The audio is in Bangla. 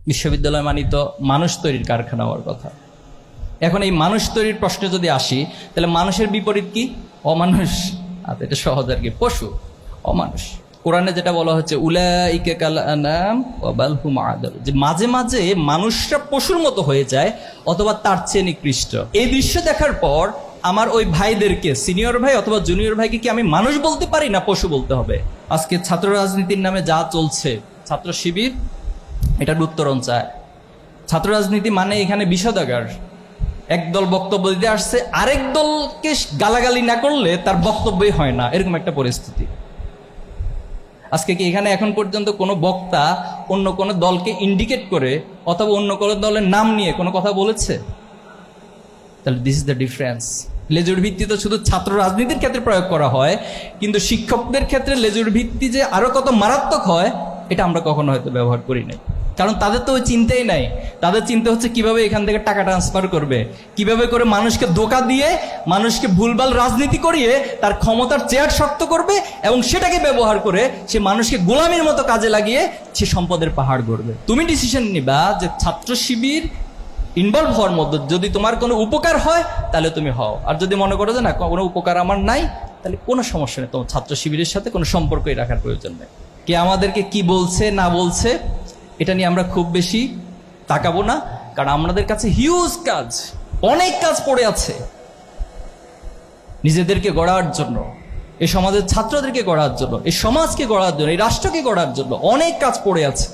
বিশ্ববিদ্যালয় মানিত মানুষ তৈরির কারখানা হওয়ার কথা। এখন এই মানুষ তৈরির প্রশ্নে যদি আসি, তাহলে মানুষের বিপরীত কি? অমানুষ। আচ্ছা, এটা সহজ আর কি, পশু, অমানুষ। কোরআনে যেটা বলা হচ্ছে উলাইকা কাল আনাম ওয়া বাল হুম আদাল, যে মাঝে মাঝে মানুষরা পশুর মতো হয়ে যায় অথবা তার চেয়ে নিকৃষ্ট। এই দৃশ্য দেখার পর আমার ওই ভাইদেরকে, সিনিয়র ভাই অথবা জুনিয়র ভাইকে কি আমি মানুষ বলতে পারি না পশু বলতে হবে? আজকে ছাত্র রাজনীতির নামে যা চলছে, ছাত্র শিবির এটার উত্তরণ চায়। ছাত্র রাজনীতি মানে এখানে বিষোদাগার। একদল বক্তব্য দিতে আসছে, আরেক দলকে গালাগালি না করলে তার বক্তব্যই হয় না, এরকম একটা পরিস্থিতি। আজকে কি এখানে এখন পর্যন্ত কোনো বক্তা অন্য কোনো দলকে ইন্ডিকেট করে অথবা অন্য কোনো দলের নাম নিয়ে কোনো কথা বলেছে? তাহলে দিস ইজ দ্য ডিফারেন্স। লেজুর ভিত্তি তো শুধু ছাত্র রাজনীতির ক্ষেত্রে প্রয়োগ করা হয়, কিন্তু শিক্ষকদের ক্ষেত্রে লেজুর ভিত্তি যে আরো কত মারাত্মক হয় এটা আমরা কখনো হয়তো ব্যবহার করি নাই। কারণ তাদের তো ওই চিন্তাই নাই। তাদের চিন্তা হচ্ছে কিভাবে এখান থেকে টাকা ট্রান্সফার করবে, কিভাবে করে মানুষকে ধোঁকা দিয়ে, মানুষকে ভুলভাল রাজনীতি করিয়ে তার ক্ষমতার চেয়ার শক্ত করবে এবং সেটাকে ব্যবহার করে সে মানুষকে গোলামির মতো কাজে লাগিয়ে সে সম্পদের পাহাড় গড়বে। তুমি ডিসিশন নিবা যে ছাত্র শিবির ইনভলভ হওয়ার মধ্যে যদি তোমার কোনো উপকার হয় তাহলে তুমি হও, আর যদি মনে করো যে না কোনো উপকার আমার নাই, তাহলে কোনো সমস্যা নেই, তোমার ছাত্র শিবিরের সাথে কোনো সম্পর্কই রাখার প্রয়োজন নেই। কে আমাদেরকে কি বলছে না বলছে এটা নিয়ে আমরা খুব বেশি তাকাবো না, কারণ আমাদের কাছে হিউজ কাজ, অনেক কাজ পড়ে আছে নিজেদেরকে গড়ার জন্য, এই সমাজের ছাত্রদেরকে গড়ার জন্য, এই সমাজকে গড়ার জন্য, এই রাষ্ট্রকে গড়ার জন্য অনেক কাজ পড়ে আছে।